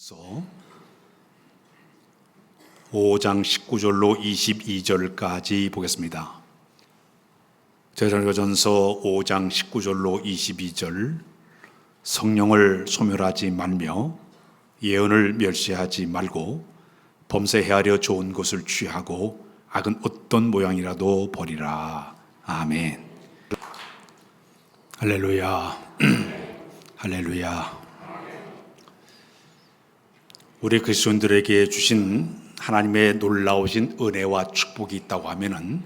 고린도전서 5장 19절로 22절까지 보겠습니다. 고린도전서 5장 19절로 22절. 성령을 소멸하지 말며 예언을 멸시하지 말고 범죄 헤아려 좋은 것을 취하고 악은 어떤 모양이라도 버리라. 아멘. 할렐루야. 할렐루야. 우리 그리스도인들에게 주신 하나님의 놀라우신 은혜와 축복이 있다고 하면은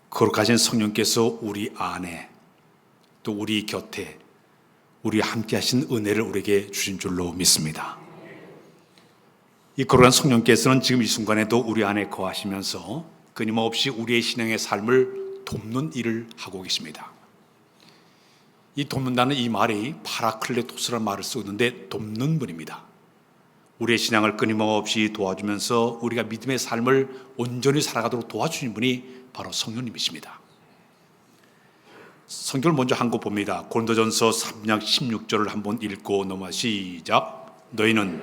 거룩하신 성령께서 우리 안에 또 우리 곁에 우리 함께 하신 은혜를 우리에게 주신 줄로 믿습니다. 이 거룩한 성령께서는 지금 이 순간에도 우리 안에 거하시면서 끊임없이 우리의 신앙의 삶을 돕는 일을 하고 계십니다. 이 돕는다는 이 말이 파라클레토스라는 말을 쓰는데 돕는 분입니다. 우리의 신앙을 끊임없이 도와주면서 우리가 믿음의 삶을 온전히 살아가도록 도와주신 분이 바로 성령님이십니다. 성경을 먼저 한 거 봅니다. 고린도전서 3장 16절을 한번 읽고 넘어 시작. 너희는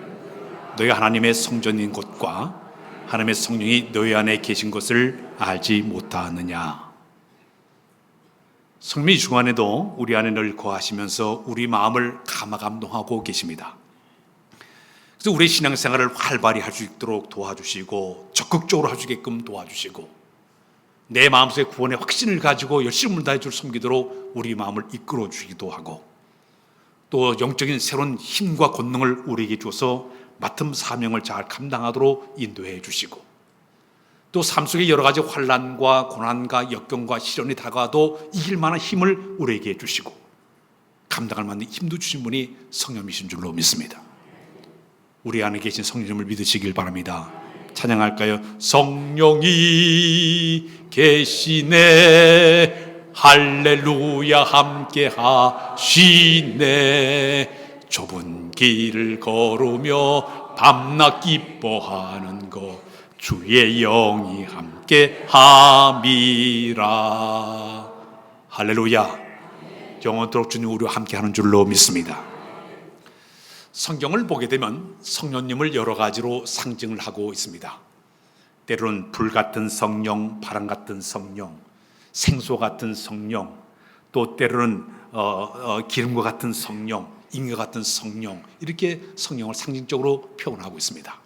너희 하나님의 성전인 것과 하나님의 성령이 너희 안에 계신 것을 알지 못하느냐. 성령이 이 중간에도 우리 안에 늘 거하시면서 우리 마음을 감화감동하고 계십니다. 그래서 우리의 신앙생활을 활발히 할 수 있도록 도와주시고 적극적으로 할 수 있게끔 도와주시고 내 마음속에 구원의 확신을 가지고 열심을 다해 줄 섬기도록 우리 마음을 이끌어 주기도 하고 또 영적인 새로운 힘과 권능을 우리에게 주어서 맡은 사명을 잘 감당하도록 인도해 주시고 또 삶 속에 여러 가지 환난과 고난과 역경과 시련이 다가와도 이길 만한 힘을 우리에게 주시고 감당할 만한 힘도 주신 분이 성령이신 줄로 믿습니다. 우리 안에 계신 성령님을 믿으시길 바랍니다. 찬양할까요? 성령이 계시네 할렐루야 함께 하시네 좁은 길을 걸으며 밤낮 기뻐하는 것 주의 영이 함께 함이라. 할렐루야. 영원토록 주님 우리와 함께 하는 줄로 믿습니다. 성경을 보게 되면 성령님을 여러 가지로 상징을 하고 있습니다. 때로는 불 같은 성령, 바람 같은 성령, 생수 같은 성령, 또 때로는 기름과 같은 성령, 인과 같은 성령, 이렇게 성령을 상징적으로 표현하고 있습니다.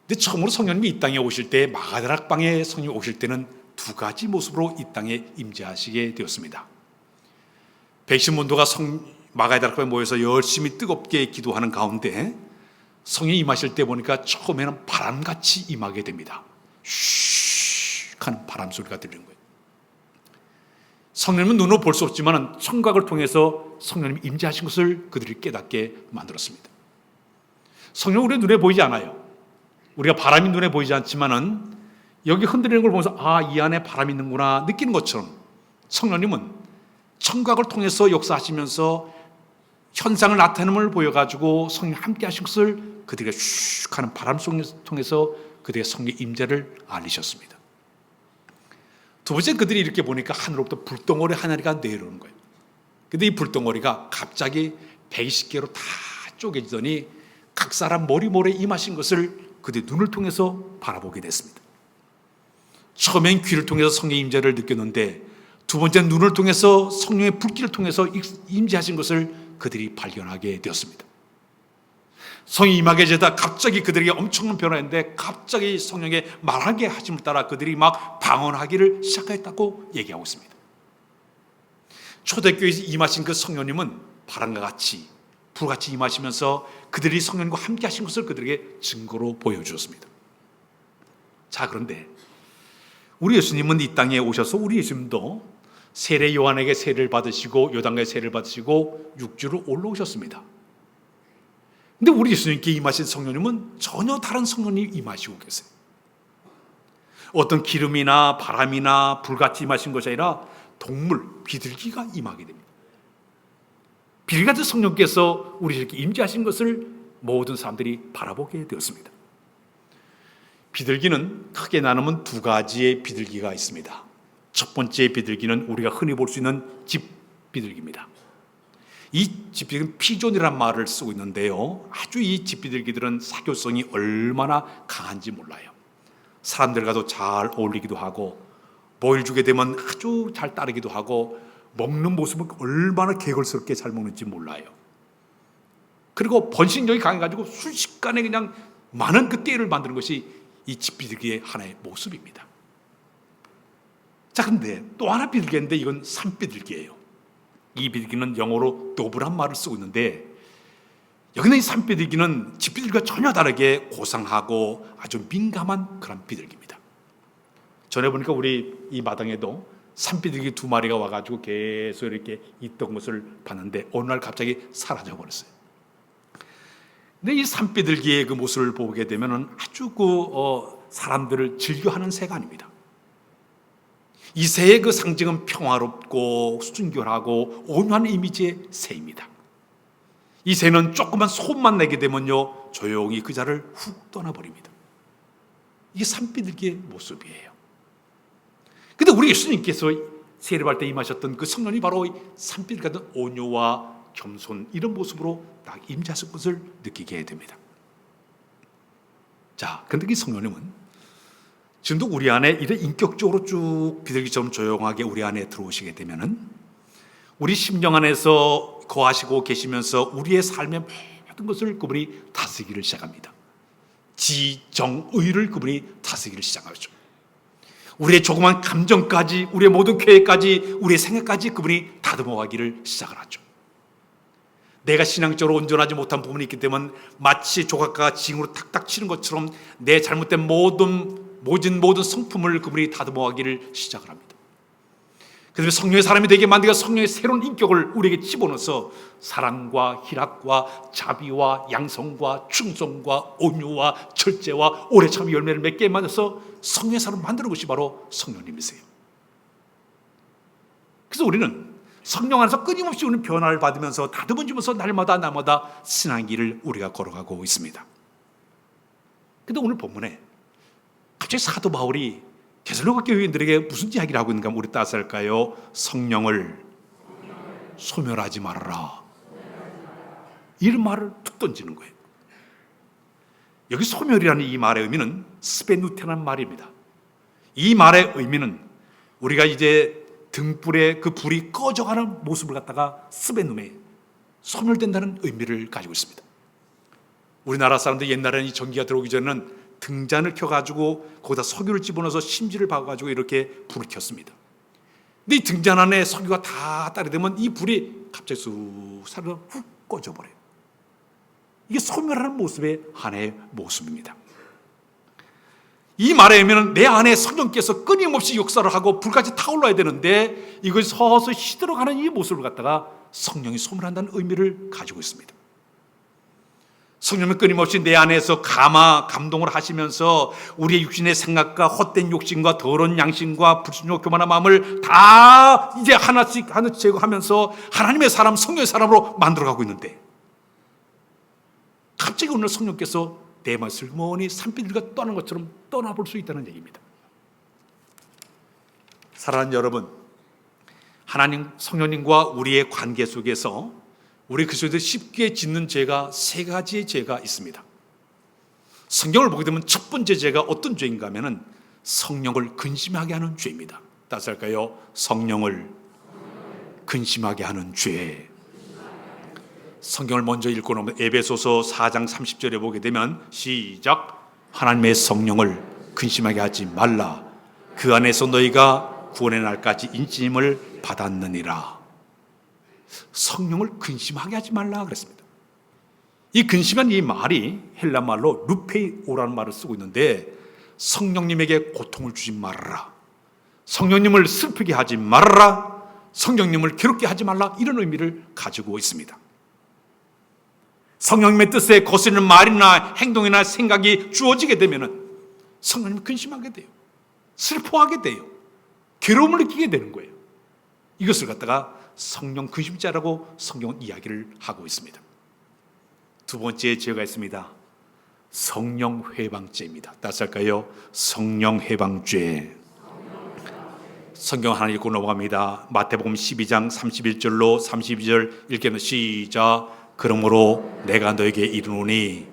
근데 처음으로 성령님이 이 땅에 오실 때 마가다락방에 성령이 오실 때는 두 가지 모습으로 이 땅에 임재하시게 되었습니다. 백신문도가 마가다락방에 모여서 열심히 뜨겁게 기도하는 가운데 성령이 임하실 때 보니까 처음에는 바람같이 임하게 됩니다. 슉 하는 바람 소리가 들리는 거예요. 성령님은 눈으로 볼 수 없지만 청각을 통해서 성령님이 임재하신 것을 그들이 깨닫게 만들었습니다. 성령은 우리 눈에 보이지 않아요. 우리가 바람이 눈에 보이지 않지만은 여기 흔들리는 걸 보면서 이 안에 바람이 있는구나 느끼는 것처럼 성령님은 청각을 통해서 역사하시면서 현상을 나타내는 보여가지고 성령이 함께 하신 것을 그들에게 슉 하는 바람 속을 통해서 그들의 성령의 임재를 알리셨습니다. 두 번째 그들이 이렇게 보니까 하늘로부터 불덩어리 하나가 내려오는 거예요. 근데 이 불덩어리가 갑자기 120개로 다 쪼개지더니 각 사람 머리모래 임하신 것을 그들의 눈을 통해서 바라보게 됐습니다. 처음엔 귀를 통해서 성령의 임재를 느꼈는데 두 번째 눈을 통해서 성령의 불길을 통해서 임재하신 것을 그들이 발견하게 되었습니다. 성령이 임하게 되다 갑자기 그들에게 엄청난 변화인데 갑자기 성령의 말하게 하심을 따라 그들이 막 방언하기를 시작했다고 얘기하고 있습니다. 초대교회에서 임하신 그 성령님은 바람과 같이 불같이 임하시면서 그들이 성령과 함께 하신 것을 그들에게 증거로 보여주었습니다. 자, 그런데 우리 예수님은 이 땅에 오셔서 우리 예수님도 세례 요한에게 세례를 받으시고 요단강에 세례를 받으시고 육지로 올라오셨습니다. 근데 우리 예수님께 임하신 성령님은 전혀 다른 성령님이 임하시고 계세요. 어떤 기름이나 바람이나 불같이 임하신 것이 아니라 동물, 비둘기가 임하게 됩니다. 비둘기 같은 성령께서 우리에게 임재하신 것을 모든 사람들이 바라보게 되었습니다. 비둘기는 크게 나누면 두 가지의 비둘기가 있습니다. 첫 번째 비둘기는 우리가 흔히 볼 수 있는 집 비둘기입니다. 이 집비둘기는 피존이라는 말을 쓰고 있는데요, 아주 이 집비둘기들은 사교성이 얼마나 강한지 몰라요. 사람들과도 잘 어울리기도 하고, 뭘 주게 되면 아주 잘 따르기도 하고, 먹는 모습은 얼마나 개걸스럽게 잘 먹는지 몰라요. 그리고 번식력이 강해가지고 순식간에 그냥 많은 그 떼를 만드는 것이 이 집비둘기의 하나의 모습입니다. 자, 근데 또 하나 비둘기인데 이건 산비둘기예요. 이 비둘기는 영어로 도브란 말을 쓰고 있는데, 여기는 이 산비둘기는 집비둘기와 전혀 다르게 고상하고 아주 민감한 그런 비둘기입니다. 전에 보니까 우리 이 마당에도 산비둘기 2마리가 와가지고 계속 이렇게 있던 것을 봤는데 어느 날 갑자기 사라져 버렸어요. 근데 이 산비둘기의 그 모습을 보게 되면은 아주 사람들을 즐겨하는 새가 아닙니다. 이 새의 그 상징은 평화롭고 순결하고 온유한 이미지의 새입니다. 이 새는 조그만 소음만 내게 되면요, 조용히 그 자를 훅 떠나버립니다. 이게 산비둘기의 모습이에요. 근데 우리 예수님께서 세례할 때 임하셨던 그 성령이 바로 산비둘기 같은 온유와 겸손, 이런 모습으로 딱 임재하실 것을 느끼게 됩니다. 자, 근데 이 성령님은 지금도 우리 안에 이래 인격적으로 쭉 비둘기처럼 조용하게 우리 안에 들어오시게 되면은 우리 심령 안에서 거하시고 계시면서 우리의 삶의 모든 것을 그분이 다스리기를 시작합니다. 지정의를 그분이 다스리기를 시작하죠. 우리의 조그만 감정까지, 우리의 모든 계획까지, 우리의 생각까지 그분이 다듬어가기를 시작을 하죠. 내가 신앙적으로 온전하지 못한 부분이 있기 때문에 마치 조각가가 징으로 탁탁 치는 것처럼 내 잘못된 모든 성품을 그분이 다듬어가기를 시작을 합니다. 그래서 성령의 사람이 되게 만들어 성령의 새로운 인격을 우리에게 집어넣어서 사랑과 희락과 자비와 양성과 충성과 온유와 절제와 오래 참의 열매를 맺게 만들어서 성령의 사람을 만드는 것이 바로 성령님이세요. 그래서 우리는 성령 안에서 끊임없이 우리는 변화를 받으면서 다듬어지면서 날마다 신앙의 길을 우리가 걸어가고 있습니다. 근데 오늘 본문에 갑자기 사도 바울이 데살로니가 교인들에게 무슨 이야기를 하고 있는가 우리 따라서 할까요? 성령을 소멸하지 말아라, 이런 말을 툭 던지는 거예요. 여기 소멸이라는 이 말의 의미는 스페누테라는 말입니다. 이 말의 의미는 우리가 이제 등불에 그 불이 꺼져가는 모습을 갖다가 스베눔에 소멸된다는 의미를 가지고 있습니다. 우리나라 사람들 옛날에는 이 전기가 들어오기 전에는 등잔을 켜가지고 거기다 석유를 집어넣어서 심지를 박아가지고 이렇게 불을 켰습니다. 근데 이 등잔 안에 석유가 다 따르게 되면 이 불이 갑자기 쑥 사르르 훅 꺼져버려요. 이게 소멸하는 모습의 하나의 모습입니다. 이 말의 의미는 내 안에 성령께서 끊임없이 역사를 하고 불같이 타올라야 되는데 이걸 서서히 시들어가는 이 모습을 갖다가 성령이 소멸한다는 의미를 가지고 있습니다. 성령은 끊임없이 내 안에서 감동을 하시면서 우리의 육신의 생각과 헛된 욕심과 더러운 양심과 불순종과 교만한 마음을 다 이제 하나씩 제거하면서 하나님의 사람, 성령의 사람으로 만들어가고 있는데 갑자기 오늘 성령께서 내 맛을 머니 산비둘기가 떠나는 것처럼 떠나볼 수 있다는 얘기입니다. 사랑하는 여러분, 하나님 성령님과 우리의 관계 속에서 우리 그리스도인들이 쉽게 짓는 죄가 3가지의 죄가 있습니다. 성경을 보게 되면 첫 번째 죄가 어떤 죄인가 하면은 성령을 근심하게 하는 죄입니다. 따라서 할까요? 성령을 근심하게 하는 죄. 성경을 먼저 읽고 나면 에베소서 4장 30절에 보게 되면 시작. 하나님의 성령을 근심하게 하지 말라. 그 안에서 너희가 구원의 날까지 인침을 받았느니라. 성령을 근심하게 하지 말라 그랬습니다. 이 근심한 이 말이 헬라 말로 루페이오라는 말을 쓰고 있는데 성령님에게 고통을 주지 말아라, 성령님을 슬프게 하지 말아라, 성령님을 괴롭게 하지 말라, 이런 의미를 가지고 있습니다. 성령님의 뜻에 거스르는 말이나 행동이나 생각이 주어지게 되면 성령님이 근심하게 돼요. 슬퍼하게 돼요. 괴로움을 느끼게 되는 거예요. 이것을 갖다가 성령 근심죄라고 성경은 이야기를 하고 있습니다. 두 번째 죄가 있습니다. 성령 회방죄입니다. 따라서 할까요? 성령 회방죄. 성경 하나 읽고 넘어갑니다. 마태복음 12장 31절로 32절 읽겠습니다. 시작. 그러므로 내가 너에게 이르노니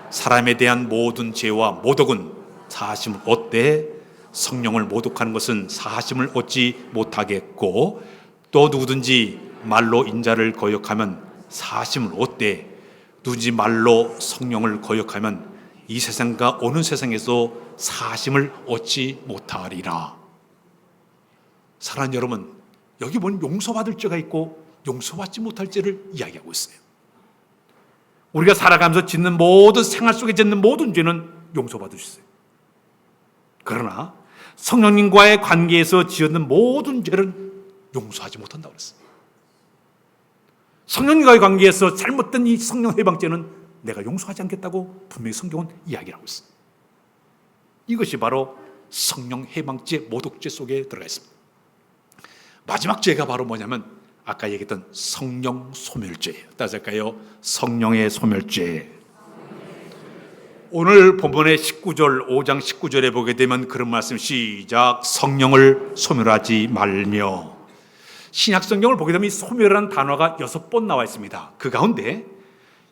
사람에 대한 모든 죄와 모독은 사하심을 얻되 성령을 모독하는 것은 사하심을 얻지 못하겠고 또 누구든지 말로 인자를 거역하면 사하심을 얻되 누구든지 말로 성령을 거역하면 이 세상과 오는 세상에서 사하심을 얻지 못하리라. 사랑하는 여러분, 여기 보면 용서받을 죄가 있고 용서받지 못할 죄를 이야기하고 있어요. 우리가 살아가면서 짓는 모든 생활 속에 짓는 모든 죄는 용서받을 수 있어요. 그러나 성령님과의 관계에서 지었는 모든 죄는 용서하지 못한다고 그랬어요. 성령님과의 관계에서 잘못된 이 성령 해방죄는 내가 용서하지 않겠다고 분명히 성경은 이야기를 하고 있습니다. 이것이 바로 성령 해방죄, 모독죄 속에 들어가 있습니다. 마지막 죄가 바로 뭐냐면 아까 얘기했던 성령 소멸죄예요. 따라서 할까요? 성령의 소멸죄. 오늘 본문의 19절, 5장 19절에 보게 되면 그런 말씀 시작. 성령을 소멸하지 말며. 신약 성경을 보게 되면 이 소멸이라는 단어가 6번 나와 있습니다. 그 가운데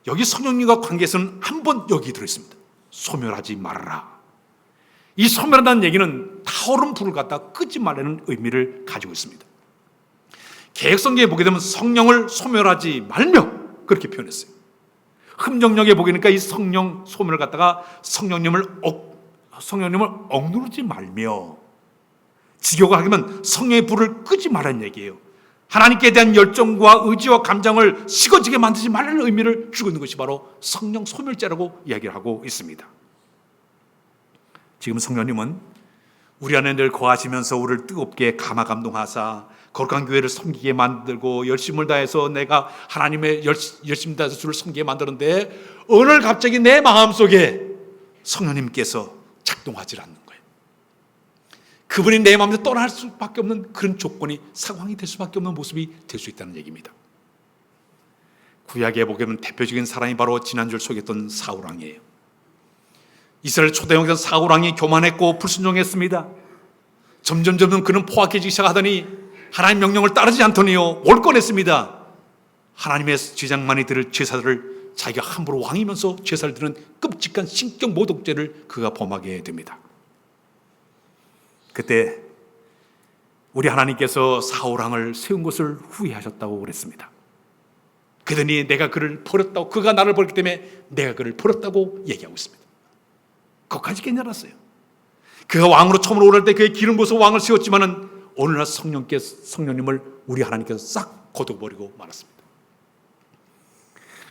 여기 성령님과 관계에서는 한 번 여기 들어있습니다. 소멸하지 말아라. 이 소멸한다는 얘기는 타오른 불을 갖다 끄지 말라는 의미를 가지고 있습니다. 개역성경에 보게 되면 성령을 소멸하지 말며 그렇게 표현했어요. 흠정역에 보게 되니까 이 성령 소멸을 갖다가 성령님을 억누르지 말며, 직역을 하면 성령의 불을 끄지 말라는 얘기예요. 하나님께 대한 열정과 의지와 감정을 식어지게 만들지 말라는 의미를 주고 있는 것이 바로 성령 소멸죄라고 이야기를 하고 있습니다. 지금 성령님은 우리 안에 늘 거하시면서 우리를 뜨겁게 감화감동하사 거룩한 교회를 섬기게 만들고 열심을 다해서 내가 하나님의 열심 다해서 주를 섬기게 만드는데 오늘 갑자기 내 마음속에 성령님께서 작동하지 않는 거예요. 그분이 내 마음에서 떠날 수밖에 없는 그런 조건이, 상황이 될 수밖에 없는 모습이 될 수 있다는 얘기입니다. 구약에 보게 되면 대표적인 사람이 바로 지난주에 소개했던 사울왕이에요. 이스라엘 초대왕 사울왕이 교만했고 불순종했습니다. 점점 그는 포악해지기 시작하더니 하나님 명령을 따르지 않더니요 올권했습니다. 하나님의 제장만이 들을 제사들을 자기가 함부로 왕이면서 제사를 드는 끔찍한 신격 모독죄를 그가 범하게 됩니다. 그때 우리 하나님께서 사울왕을 세운 것을 후회하셨다고 그랬습니다. 그러더니 내가 그를 버렸다고, 그가 나를 버렸기 때문에 내가 그를 버렸다고 얘기하고 있습니다. 그것까지 깨달았어요. 그가 왕으로 처음으로 오를 때 그의 기름 부어서 왕을 세웠지만은 오늘날 성령님을 우리 하나님께서 싹 거둬버리고 말았습니다.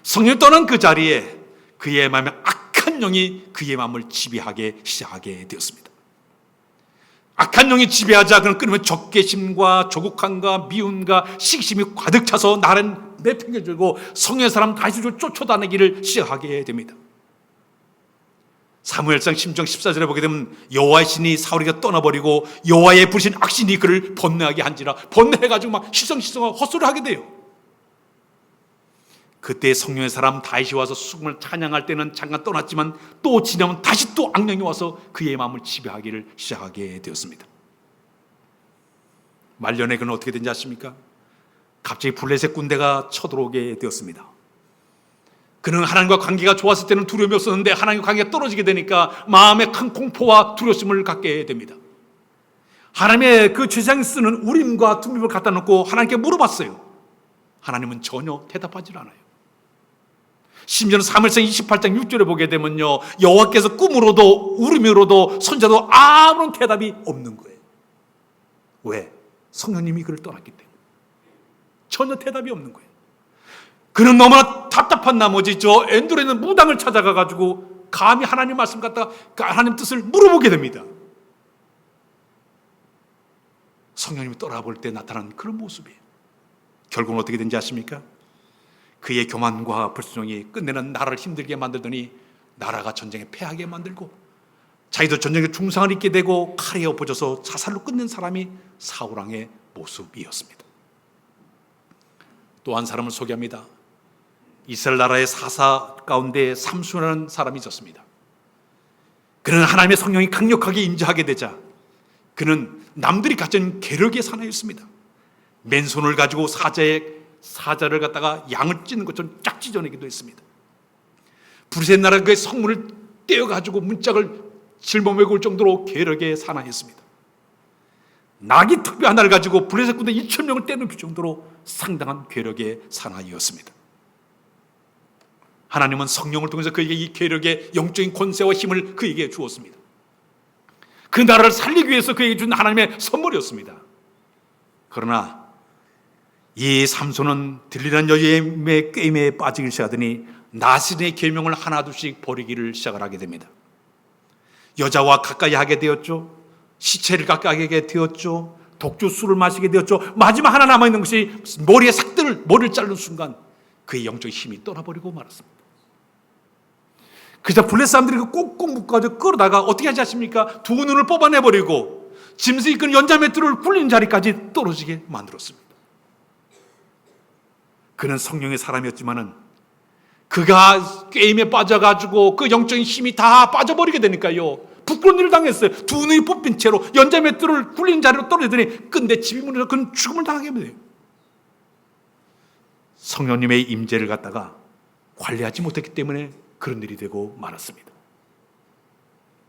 성령이 떠난 그 자리에 그의 마음에 악한 영이 그의 마음을 지배하게 시작하게 되었습니다. 악한 영이 지배하자 그는 끊으면 적개심과 조국함과 미움과 시기심이 가득 차서 나를 내팽개치고 성령의 사람 다윗을 쫓아다니기를 시작하게 됩니다. 사무엘상 10장 14절에 보게 되면 여호와의 신이 사울에게 떠나버리고 여호와의 부르신 악신이 그를 번뇌하게 한지라, 번뇌해가지고 막 시성시성하고 헛소리를 하게 돼요. 그때 성령의 사람 다윗이 와서 수금을 찬양할 때는 잠깐 떠났지만 또 지나면 다시 또 악령이 와서 그의 마음을 지배하기를 시작하게 되었습니다. 말년에 그는 어떻게 된지 아십니까? 갑자기 블레셋 군대가 쳐들어오게 되었습니다. 그는 하나님과 관계가 좋았을 때는 두려움이 없었는데 하나님과 관계가 떨어지게 되니까 마음에 큰 공포와 두려움을 갖게 됩니다. 하나님의 그 제사장이 쓰는 우림과 툼밈을 갖다 놓고 하나님께 물어봤어요. 하나님은 전혀 대답하지 않아요. 심지어는 사무엘상 28장 6절에 보게 되면요, 여호와께서 꿈으로도 우림으로도 선자도 아무런 대답이 없는 거예요. 왜? 성령님이 그를 떠났기 때문에 전혀 대답이 없는 거예요. 그는 너무나 답답한 나머지 저 엔돌에 있는 무당을 찾아가가지고 감히 하나님 말씀 갖다가 하나님 뜻을 물어보게 됩니다. 성령님이 떠나볼 때 나타난 그런 모습이에요. 결국은 어떻게 된지 아십니까? 그의 교만과 불순종이 끝내는 나라를 힘들게 만들더니 나라가 전쟁에 패하게 만들고 자기도 전쟁에 중상을 입게 되고 칼에 엎어져서 자살로 끝낸 사람이 사울왕의 모습이었습니다. 또 한 사람을 소개합니다. 이스라엘 나라의 사사 가운데 삼수라는 사람이 있었습니다. 그는 하나님의 성령이 강력하게 임재하게 되자 그는 남들이 가진 괴력의 사나이였습니다. 맨손을 가지고 사자를 갖다가 양을 찢는 것처럼 쫙 찢어내기도 했습니다. 브레셋 나라 그 성문을 떼어가지고 문짝을 짊어매고 올 정도로 괴력의 사나이였습니다. 나귀 특비 하나를 가지고 브레셋 군대 2,000명을 떼놓을 정도로 상당한 괴력의 사나이였습니다. 하나님은 성령을 통해서 그에게 이 괴력의 영적인 권세와 힘을 그에게 주었습니다. 그 나라를 살리기 위해서 그에게 준 하나님의 선물이었습니다. 그러나 이 삼손은 들리는 여자의 꾀임에 빠지기 시작하더니 나신의 계명을 하나둘씩 버리기를 시작을 하게 됩니다. 여자와 가까이 하게 되었죠. 시체를 가까이 하게 되었죠. 독주 술을 마시게 되었죠. 마지막 하나 남아있는 것이 머리를 자르는 순간 그의 영적인 힘이 떠나버리고 말았습니다. 그자 블레셋 사람들이 꼭꼭 묶어가지고 끌어다가 어떻게 하지 않습니까? 두 눈을 뽑아내버리고 짐승이 이끈 연자맷돌을 굴린 자리까지 떨어지게 만들었습니다. 그는 성령의 사람이었지만은 그가 게임에 빠져가지고 그 영적인 힘이 다 빠져버리게 되니까요. 부끄러운 일을 당했어요. 두 눈이 뽑힌 채로 연자맷돌을 굴린 자리로 떨어지더니 끝내 집이 무너져 그는 죽음을 당하게 돼요. 성령님의 임재를 갖다가 관리하지 못했기 때문에 그런 일이 되고 말았습니다.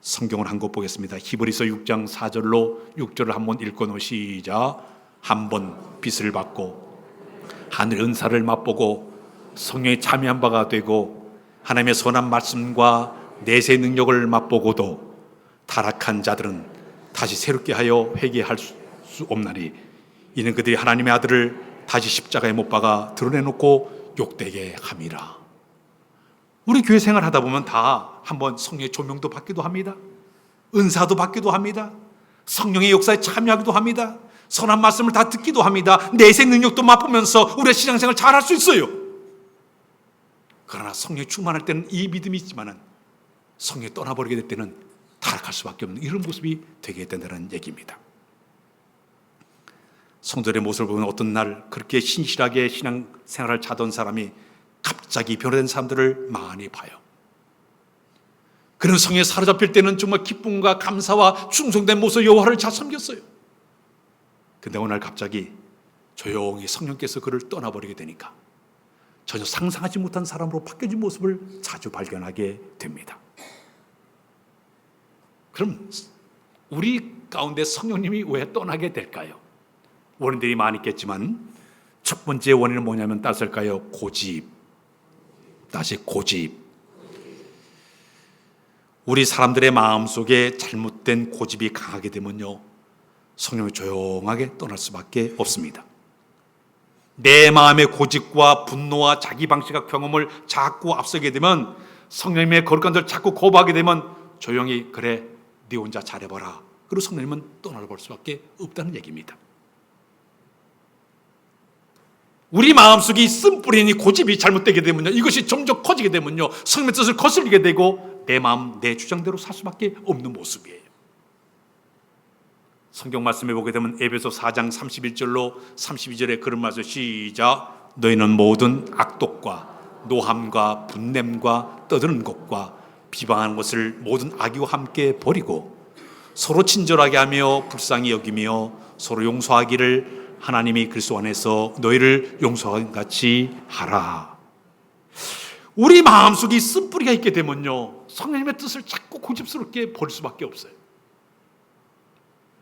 성경을 한 것 보겠습니다. 히브리서 6장 4절로 6절을 한번 읽고 시작. 한번 빛을 받고 하늘의 은사를 맛보고 성령에 참여한 바가 되고 하나님의 선한 말씀과 내세 능력을 맛보고도 타락한 자들은 다시 새롭게 하여 회개할 수 없나니 이는 그들이 하나님의 아들을 다시 십자가에 못 박아 드러내놓고 욕되게 함이라. 우리 교회 생활하다 보면 다 한번 성령의 조명도 받기도 합니다. 은사도 받기도 합니다. 성령의 역사에 참여하기도 합니다. 선한 말씀을 다 듣기도 합니다. 내세 능력도 맛보면서 우리의 신앙생활 잘할 수 있어요. 그러나 성령이 충만할 때는 이 믿음이 있지만은 성령이 떠나버리게 될 때는 타락할 수밖에 없는 이런 모습이 되게 된다는 얘기입니다. 성도의 모습을 보면 어떤 날 그렇게 신실하게 신앙생활을 자던 사람이 갑자기 변화된 사람들을 많이 봐요. 그런 성에 사로잡힐 때는 정말 기쁨과 감사와 충성된 모습 여호와를 잘 섬겼어요. 근데 어느 날 갑자기 조용히 성령께서 그를 떠나버리게 되니까 전혀 상상하지 못한 사람으로 바뀌어진 모습을 자주 발견하게 됩니다. 그럼 우리 가운데 성령님이 왜 떠나게 될까요? 원인들이 많이 있겠지만 첫 번째 원인은 뭐냐면 따질까요? 고집. 다시 고집. 우리 사람들의 마음속에 잘못된 고집이 강하게 되면요, 성령이 조용하게 떠날 수밖에 없습니다. 내 마음의 고집과 분노와 자기 방식과 경험을 자꾸 앞서게 되면, 성령님의 거룩한 들 자꾸 거부하게 되면 조용히 그래 네 혼자 잘해봐라, 그리고 성령님은 떠나볼 수밖에 없다는 얘기입니다. 우리 마음속에 쓴뿌리니 고집이 잘못되게 되면요, 이것이 점점 커지게 되면요, 성령의 뜻을 거슬리게 되고 내 마음, 내 주장대로 살 수밖에 없는 모습이에요. 성경 말씀에 보게 되면 에베소 4장 31절로 32절에 그런 말씀 시작. 너희는 모든 악독과 노함과 분냄과 떠드는 것과 비방하는 것을 모든 악의와 함께 버리고 서로 친절하게 하며 불쌍히 여기며 서로 용서하기를 하나님이 그리스도 안에서 너희를 용서한 같이 하라. 우리 마음속에 쓴뿌리가 있게 되면요, 성령님의 뜻을 자꾸 고집스럽게 버릴 수밖에 없어요.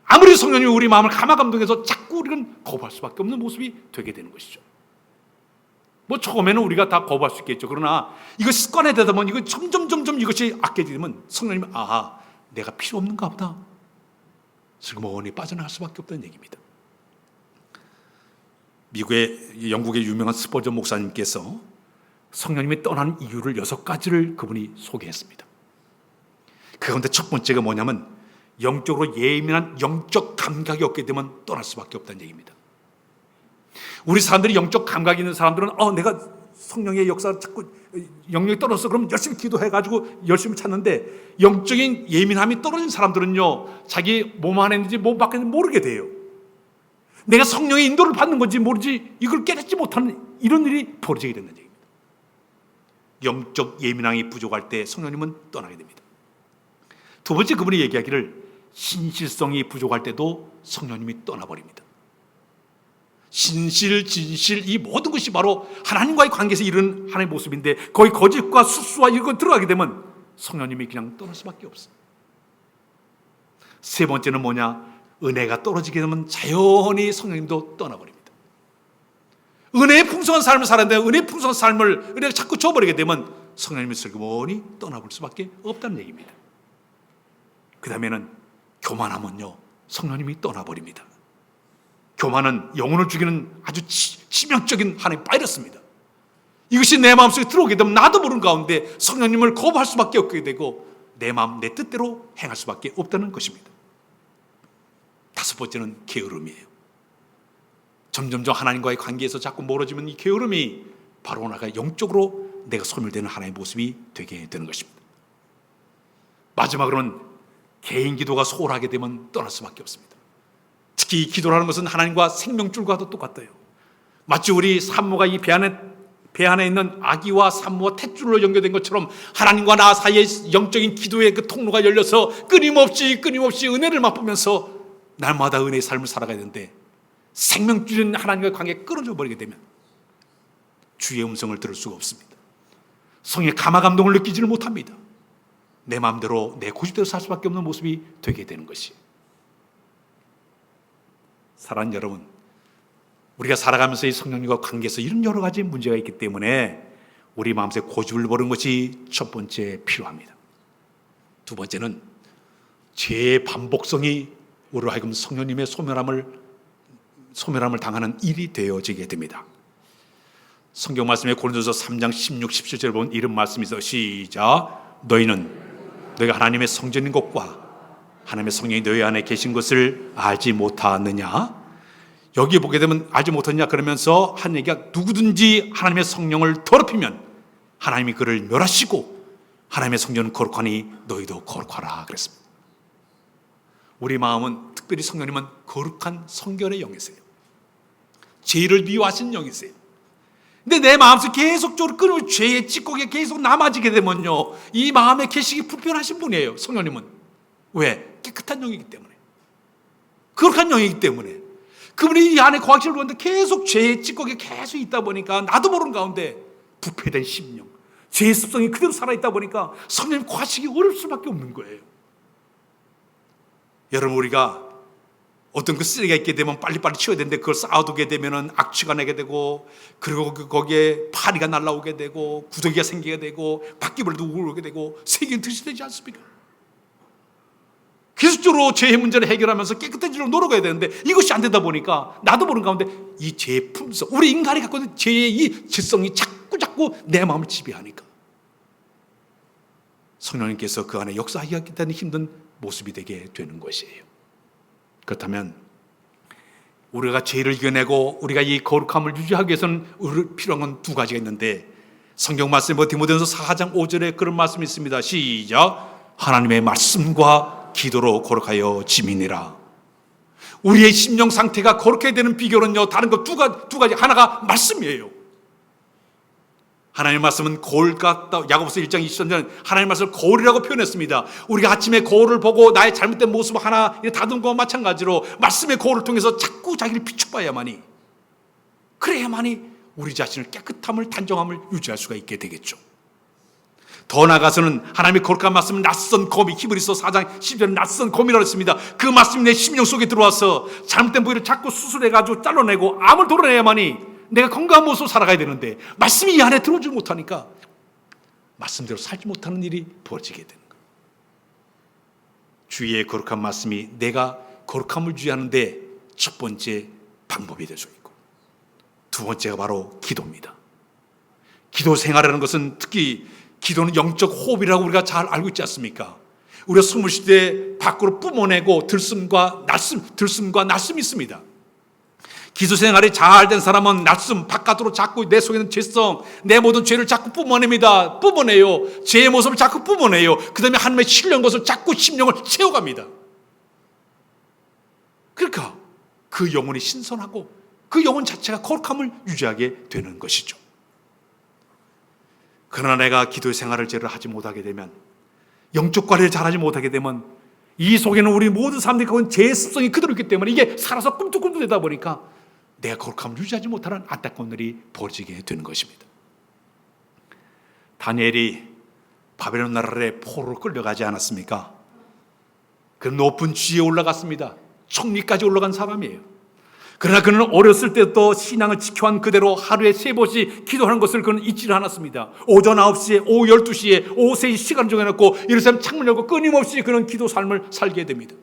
아무리 성령님이 우리 마음을 감화감동해서 자꾸 우리는 거부할 수밖에 없는 모습이 되게 되는 것이죠. 뭐 처음에는 우리가 다 거부할 수 있겠죠. 그러나 이거 습관에 되다 보면 이거 점점 이것이 악해지면 성령님이 아하, 내가 필요 없는가 보다, 슬그머니 빠져나갈 수밖에 없다는 얘기입니다. 영국의 유명한 스퍼전 목사님께서 성령님이 떠나는 이유를 6가지를 그분이 소개했습니다. 그 가운데 첫 번째가 뭐냐면 영적으로 예민한 영적 감각이 없게 되면 떠날 수밖에 없다는 얘기입니다. 우리 사람들이 영적 감각이 있는 사람들은 내가 성령의 역사를 자꾸 영역이 떨어져서 그럼 열심히 기도해가지고 열심히 찾는데, 영적인 예민함이 떨어진 사람들은요, 자기 몸 안에 있는지 몸 밖에 있는지 모르게 돼요. 내가 성령의 인도를 받는 건지 모르지 이걸 깨닫지 못하는 이런 일이 벌어지게 된다는 얘기입니다. 영적 예민함이 부족할 때 성령님은 떠나게 됩니다. 두 번째, 그분이 얘기하기를 신실성이 부족할 때도 성령님이 떠나버립니다. 신실, 진실, 이 모든 것이 바로 하나님과의 관계에서 이런 하나님의 모습인데 거의 거짓과 수수와 이런 거 들어가게 되면 성령님이 그냥 떠날 수밖에 없어요. 세 번째는 뭐냐? 은혜가 떨어지게 되면 자연히 성령님도 떠나버립니다. 은혜의 풍성한 삶을 살았는데 은혜의 풍성한 삶을 은혜가 자꾸 줘버리게 되면 성령님이 슬그머니 떠나볼 수밖에 없다는 얘기입니다. 그 다음에는 교만하면요, 성령님이 떠나버립니다. 교만은 영혼을 죽이는 아주 치명적인 하나님의 바이러스입니다. 이것이 내 마음속에 들어오게 되면 나도 모르는 가운데 성령님을 거부할 수밖에 없게 되고 내 마음, 내 뜻대로 행할 수밖에 없다는 것입니다. 다섯 번째는 게으름이에요. 점점점 하나님과의 관계에서 자꾸 멀어지면 이 게으름이 바로 나가 영적으로 내가 소멸되는 하나님의 모습이 되게 되는 것입니다. 마지막으로는 개인 기도가 소홀하게 되면 떠날 수밖에 없습니다. 특히 기도라는 것은 하나님과 생명줄과도 똑같아요. 마치 우리 산모가 이 배 안에 있는 아기와 산모와 탯줄로 연결된 것처럼 하나님과 나 사이의 영적인 기도의 그 통로가 열려서 끊임없이 은혜를 맛보면서 날마다 은혜의 삶을 살아가야 되는데 생명줄인 하나님과의 관계가 끊어져 버리게 되면 주의 음성을 들을 수가 없습니다. 성령의 감화 감동을 느끼지를 못합니다. 내 마음대로 내 고집대로 살 수밖에 없는 모습이 되게 되는 것이. 사랑하는 여러분, 우리가 살아가면서 이 성령님과 관계에서 이런 여러 가지 문제가 있기 때문에 우리 마음속에 고집을 버리는 것이 첫 번째 필요합니다. 두 번째는 죄의 반복성이 우리로 하여금 성령님의 소멸함을 당하는 일이 되어지게 됩니다. 성경 말씀에 고린도서 3장 16, 17절에 보면 이런 말씀이 있어. 시작. 너희가 하나님의 성전인 것과 하나님의 성령이 너희 안에 계신 것을 알지 못하느냐? 여기 보게 되면 알지 못하느냐 그러면서 한 얘기가 누구든지 하나님의 성령을 더럽히면 하나님이 그를 멸하시고 하나님의 성전은 거룩하니 너희도 거룩하라 그랬습니다. 우리 마음은 특별히 성령님은 거룩한 성결의 영이세요. 죄를 미워하시는 영이세요. 근데 내 마음속에 계속적으로 끊임없이 죄의 찌꺼기가 계속 남아지게 되면요, 이 마음의 계시기 불편하신 분이에요. 성령님은. 왜? 깨끗한 영이기 때문에, 거룩한 영이기 때문에. 그분이 이 안에 거하시를 보는데 계속 죄의 찌꺼기가 계속 있다 보니까 나도 모르는 가운데 부패된 심령, 죄의 습성이 그대로 살아있다 보니까 성령님 거하시기 어려울 수밖에 없는 거예요. 여러분, 우리가 어떤 그 쓰레기가 있게 되면 빨리빨리 치워야 되는데 그걸 쌓아두게 되면 악취가 나게 되고, 그리고 거기에 파리가 날라오게 되고 구더기가 생기게 되고 바퀴벌레도 우르게 되고 세균 드시되지 않습니까? 기술적으로 죄의 문제를 해결하면서 깨끗해지려고 노력해야 되는데 이것이 안 되다 보니까 나도 모르는 가운데 이 죄의 품성, 우리 인간이 갖고 있는 죄의 이 질성이 자꾸 내 마음을 지배하니까 성령님께서 그 안에 역사하기가 힘든 모습이 되게 되는 것이에요. 그렇다면 우리가 죄를 이겨내고 우리가 이 거룩함을 유지하기 위해서는 필요한 건 두 가지가 있는데, 성경 말씀 디모데전서 4장 5절에 그런 말씀이 있습니다. 시작. 하나님의 말씀과 기도로 거룩하여 지미니라. 우리의 심령 상태가 거룩해야 되는 비결은요, 다른 거 두 가지. 하나가 말씀이에요. 하나님의 말씀은 거울 같다. 야고보서 1장 23절 하나님의 말씀을 거울이라고 표현했습니다. 우리가 아침에 거울을 보고 나의 잘못된 모습 하나 다듬은 것과 마찬가지로 말씀의 거울을 통해서 자꾸 자기를 비춰봐야만이, 그래야만이 우리 자신을 깨끗함을, 단정함을 유지할 수가 있게 되겠죠. 더 나아가서는 하나님의 거룩한 말씀은 낯선 거미, 히브리서 4장 10절에 낯선 거미라고 했습니다. 그 말씀이 내 심령 속에 들어와서 잘못된 부위를 자꾸 수술해가지고 잘라내고 암을 도려내야만이 내가 건강한 모습으로 살아가야 되는데 말씀이 이 안에 들어오지 못하니까 말씀대로 살지 못하는 일이 벌어지게 되는 거예요. 주의 거룩한 말씀이 내가 거룩함을 유지하는데 첫 번째 방법이 될 수 있고, 두 번째가 바로 기도입니다. 기도 생활이라는 것은, 특히 기도는 영적 호흡이라고 우리가 잘 알고 있지 않습니까? 우리가 숨을 쉴 때 밖으로 뿜어내고 들숨과 날숨이 있습니다. 기도 생활이 잘 된 사람은 날숨, 바깥으로 자꾸 내 속에 있는 죄성, 내 모든 죄를 자꾸 뿜어냅니다. 뿜어내요. 죄의 모습을 자꾸 뿜어내요. 그 다음에 하나님의 신령 것을 자꾸 심령을 채워갑니다. 그러니까 그 영혼이 신선하고 그 영혼 자체가 거룩함을 유지하게 되는 것이죠. 그러나 내가 기도 생활을 제대로 하지 못하게 되면, 영적 관리를 잘하지 못하게 되면 이 속에는 우리 모든 사람들이 갖고 있는 죄의 습성이 그대로 있기 때문에 이게 살아서 꿈틀꿈틀대다 보니까 내가 거룩함을 유지하지 못하는 안타까운 일이 벌어지게 되는 것입니다. 다니엘이 바벨론 나라의 포로로 끌려가지 않았습니까? 그 높은 지위에 올라갔습니다. 총리까지 올라간 사람이에요. 그러나 그는 어렸을 때부터 신앙을 지켜온 그대로 하루에 3번씩 기도하는 것을 그는 잊지를 않았습니다. 오전 9시에, 오후 12시에, 오후 3시 시간 정해놓고 예루살렘 창문 열고 끊임없이 그는 기도 삶을 살게 됩니다.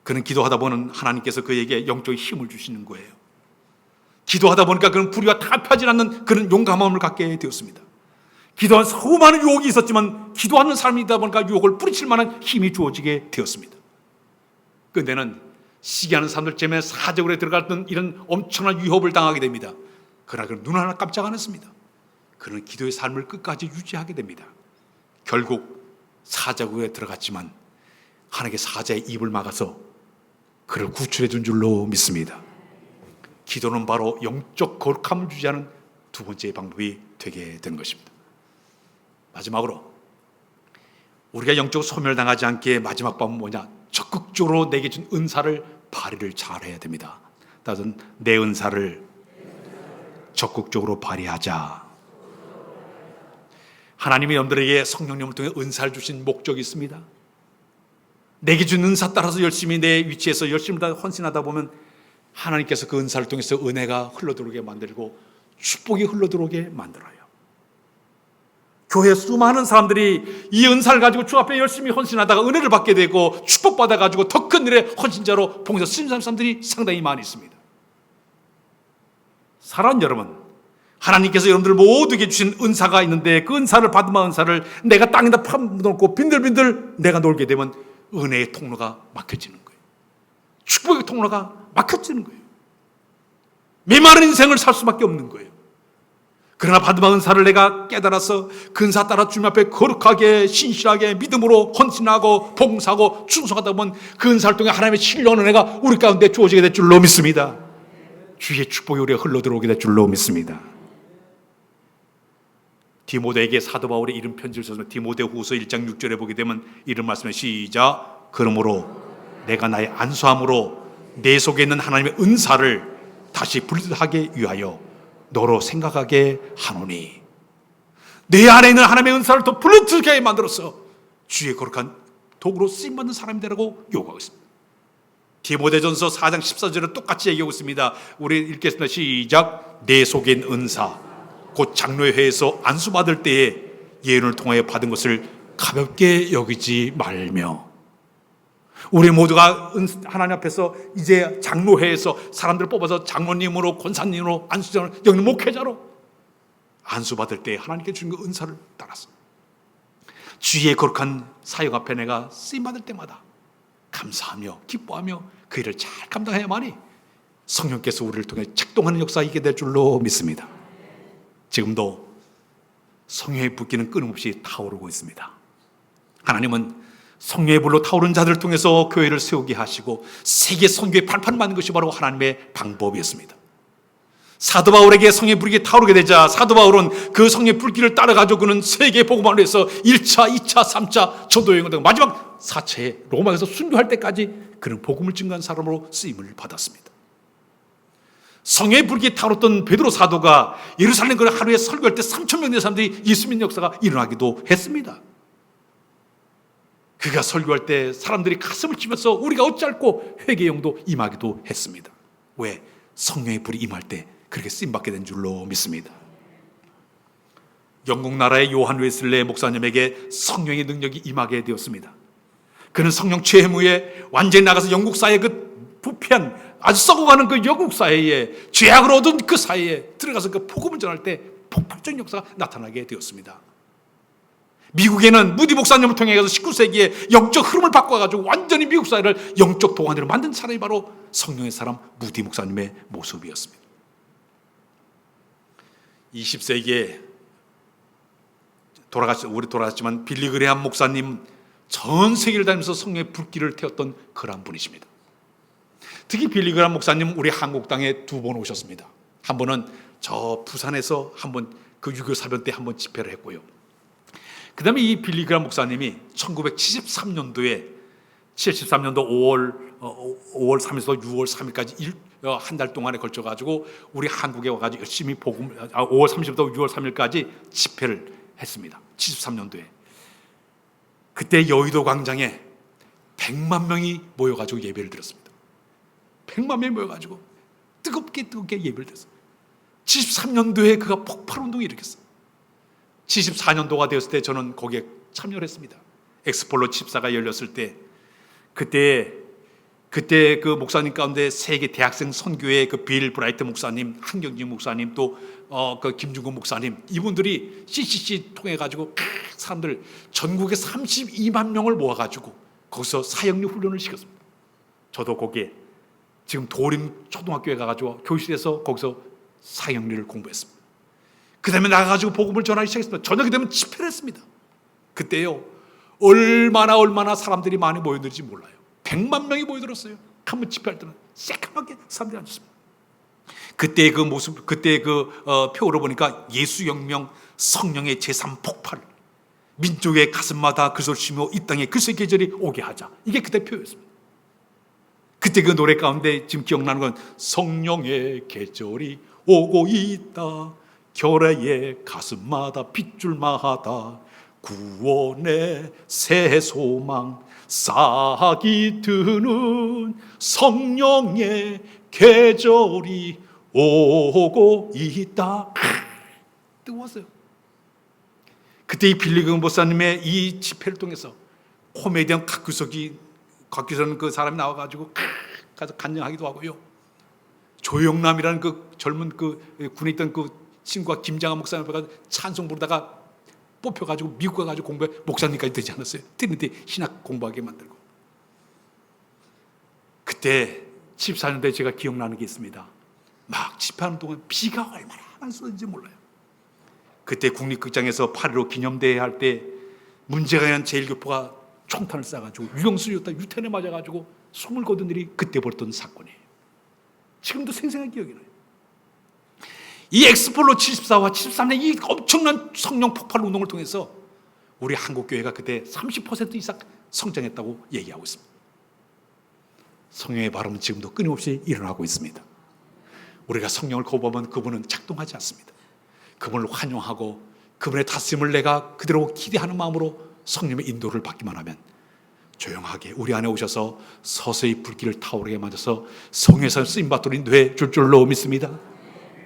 그는 기도하다 보면 하나님께서 그에게 영적인 힘을 주시는 거예요. 기도하다 보니까 그는 불의와 타협하지 않는 그런 용감함을 갖게 되었습니다. 기도한 수많은 유혹이 있었지만 기도하는 사람이다 보니까 유혹을 뿌리칠 만한 힘이 주어지게 되었습니다. 그런데는 시기하는 사람들 때문에 사적으로 들어갔던 이런 엄청난 위협을 당하게 됩니다. 그러나 그는 눈 하나 깜짝 안 했습니다. 그는 기도의 삶을 끝까지 유지하게 됩니다. 결국 사자국에 들어갔지만 하나님의 사자의 입을 막아서 그를 구출해 준 줄로 믿습니다. 기도는 바로 영적 거룩함을 유지하는 두 번째 방법이 되게 되는 것입니다. 마지막으로 우리가 영적으로 소멸당하지 않게 마지막 방법은 뭐냐? 적극적으로 내게 준 은사를 발휘를 잘해야 됩니다. 따뜻한 내 은사를 적극적으로 발휘하자. 하나님의 여러분들에게 성령님을 통해 은사를 주신 목적이 있습니다. 내게 준 은사 따라서 열심히 내 위치에서 열심히 헌신하다 보면 하나님께서 그 은사를 통해서 은혜가 흘러들어오게 만들고 축복이 흘러들어오게 만들어요. 교회 수많은 사람들이 이 은사를 가지고 주 앞에 열심히 헌신하다가 은혜를 받게 되고 축복받아가지고 더 큰 일의 헌신자로 봉사 쓰임받는 사람들이 상당히 많이 있습니다. 사랑하는 여러분, 하나님께서 여러분들 모두에게 주신 은사가 있는데 그 은사를 받은 은사를 내가 땅에다 파묻어놓고 빈들빈들 내가 놀게 되면 은혜의 통로가 막혀지는 거예요. 축복의 통로가 막혀지는 거예요. 메마른 인생을 살 수밖에 없는 거예요. 그러나 받은 은사를 내가 깨달아서 그 은사 따라 주님 앞에 거룩하게 신실하게 믿음으로 헌신하고 봉사하고 충성하다 보면 그 은사를 통해 하나님의 신령한 은혜가 우리 가운데 주어지게 될 줄로 믿습니다. 주의 축복이 우리가 흘러들어오게 될 줄로 믿습니다. 디모데에게 사도 바울의 이름 편지를 써서 디모데후서 1장 6절에 보게 되면 이런 말씀을 시작. 그러므로 내가 나의 안수함으로 내 속에 있는 하나님의 은사를 다시 분리하게 위하여 너로 생각하게 하노니, 내 안에 있는 하나님의 은사를 더 불러들게 만들어서 주의 거룩한 도구로 쓰임받는 사람이 되라고 요구하고 있습니다. 디모데전서 4장 14절에 똑같이 얘기하고 있습니다. 우리 읽겠습니다. 시작. 내 속에 있는 은사 곧 장로회에서 안수받을 때에 예언을 통하여 받은 것을 가볍게 여기지 말며, 우리 모두가 하나님 앞에서 이제 장로회에서 사람들을 뽑아서 장로님으로 권사님으로 안수자로 여기는 목회자로 안수받을 때 하나님께 주신 그 은사를 따라서 주의 거룩한 사역 앞에 내가 쓰임받을 때마다 감사하며 기뻐하며 그 일을 잘 감당해야만이 성령께서 우리를 통해 작동하는 역사가 있게 될 줄로 믿습니다. 지금도 성령의 불기는 끊임없이 타오르고 있습니다. 하나님은 성령의 불로 타오르는 자들을 통해서 교회를 세우게 하시고 세계 선교의 발판 만든 것이 바로 하나님의 방법이었습니다. 사도 바울에게 성령의 불길이 타오르게 되자 사도 바울은 그 성령의 불길을 따라가지고 그는 세계 복음화를 해서 1차, 2차, 3차 전도여행을 하고 마지막 4차에 로마에서 순교할 때까지 그는 복음을 증거한 사람으로 쓰임을 받았습니다. 성령의 불길이 타오르던 베드로 사도가 예루살렘 그 하루에 설교할 때 3,000명 된 사람들이 예수 믿는 역사가 일어나기도 했습니다. 그가 설교할 때 사람들이 가슴을 치면서 우리가 어찌할꼬 회개의 영도 임하기도 했습니다. 왜? 성령의 불이 임할 때 그렇게 쓰임받게 된 줄로 믿습니다. 영국 나라의 요한 웨슬레 목사님에게 성령의 능력이 임하게 되었습니다. 그는 성령 최후에 완전히 나가서 영국 사회의 그 부패한 아주 썩어가는 그 영국 사회에 죄악을 얻은 그 사회에 들어가서 그 복음을 전할 때 폭발적인 역사가 나타나게 되었습니다. 미국에는 무디 목사님을 통해 가서 19세기에 영적 흐름을 바꿔가지고 완전히 미국 사회를 영적 동안으로 만든 사람이 바로 성령의 사람 무디 목사님의 모습이었습니다. 20세기에 돌아갔지만 빌리 그레함 목사님 전 세계를 다니면서 성령의 불길을 태웠던 그런 분이십니다. 특히 빌리 그레함 목사님 우리 한국 땅에 2번 오셨습니다. 한 번은 저 부산에서 한 번 그 6.25 사변 때 한 번 집회를 했고요. 그 다음에 이 빌리 그람 목사님이 1973년도에 73년도 5월 3일에서 6월 3일까지 한 달 동안에 걸쳐가지고 우리 한국에 와가지고 열심히 5월 30일부터 6월 3일까지 집회를 했습니다. 73년도에. 그때 여의도 광장에 100만 명이 모여가지고 예배를 드렸습니다. 100만 명이 모여가지고 뜨겁게 예배를 드렸어요. 73년도에 그가 폭발운동을 일으켰어요. 74년도가 되었을 때 저는 거기에 참여를 했습니다. 엑스폴로 74가 열렸을 때 그때 그 목사님 가운데 세계 대학생 선교회 그 빌 브라이트 목사님, 한경진 목사님, 또 그 김중근 목사님, 이분들이 CCC 통해 가지고 사람들 전국에 32만 명을 모아 가지고 거기서 사역리 훈련을 시켰습니다. 저도 거기에 지금 도림 초등학교에 가가지고 교실에서 거기서 사역리를 공부했습니다. 그 다음에 나가가지고 복음을 전하기 시작했습니다. 저녁이 되면 집회를 했습니다. 그때요 얼마나 사람들이 많이 모여들지 몰라요. 100만 명이 모여들었어요. 한번 집회할 때는 새까맣게 사람들이 앉았습니다. 그때 그 모습, 그때 그 표로 보니까 예수혁명, 성령의 제3 폭발, 민족의 가슴마다 그 소리치며 이 땅에 그리스도의 계절이 오게 하자. 이게 그때 표였습니다. 그때 그 노래 가운데 지금 기억나는 건 성령의 계절이 오고 있다. 결의의 가슴마다 빗줄마다 구원의 새 소망 싹이 드는 성령의 계절이 오고 있다. 뜨거웠어요. 그때 이 빌리 그람 목사님의 이 집회를 통해서 코미디언 곽규선 그 사람이 나와가지고 가서 간증하기도 하고요. 조영남이라는 그 젊은 그 군에 있던 그 친구가 김장한 목사님 앞에 가서 찬송 부르다가 뽑혀가지고 미국 가가지고 공부해 목사님까지 되지 않았어요. 트리니티 신학 공부하게 만들고. 그때 14년도에 제가 기억나는 게 있습니다. 막 집회하는 동안 비가 얼마나 많이 쏟아지는지 몰라요. 그때 국립극장에서 8.15 기념대회 할 때 문제가연 제1교포가 총탄을 쏴가지고 유경수였다 유탄에 맞아가지고 숨을 거둔 일이 그때 벌었던 사건이에요. 지금도 생생한 기억이 나요. 이 엑스폴로 74와 73년 이 엄청난 성령 폭발 운동을 통해서 우리 한국교회가 그때 30% 이상 성장했다고 얘기하고 있습니다. 성령의 발음은 지금도 끊임없이 일어나고 있습니다. 우리가 성령을 거부하면 그분은 작동하지 않습니다. 그분을 환영하고 그분의 다스림을 내가 그대로 기대하는 마음으로 성령의 인도를 받기만 하면 조용하게 우리 안에 오셔서 서서히 불길을 타오르게 만들어서 성령에서 쓰임받도록 인도해 줄 줄로 믿습니다.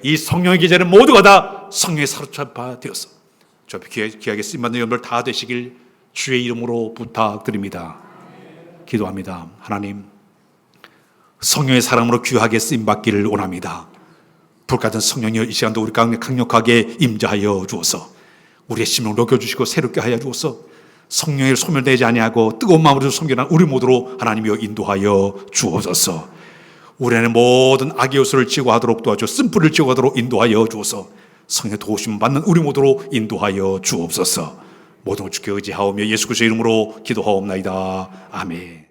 이 성령의 계절은 모두가 다 성령에 사로잡아 되었어. 저 귀하게 쓰임받는 여러분들 다 되시길 주의 이름으로 부탁드립니다. 기도합니다. 하나님, 성령의 사랑으로 귀하게 쓰임받기를 원합니다. 불같은 성령이여 이 시간도 우리 가운데 강력하게 임재하여 주어서 우리의 심령을 녹여주시고 새롭게 하여 주어서 성령을 소멸되지 아니하고 뜨거운 마음으로 섬겨난 우리 모두로 하나님이여 인도하여 주옵소서. 우리 안에 모든 악의 요소를 제거하도록 도와줘 쓴뿌리를 제거하도록 인도하여 주어서 성령의 도우심 받는 우리 모두로 인도하여 주옵소서. 모든 걸 주께 의지하오며 예수 그리스도의 이름으로 기도하옵나이다. 아멘.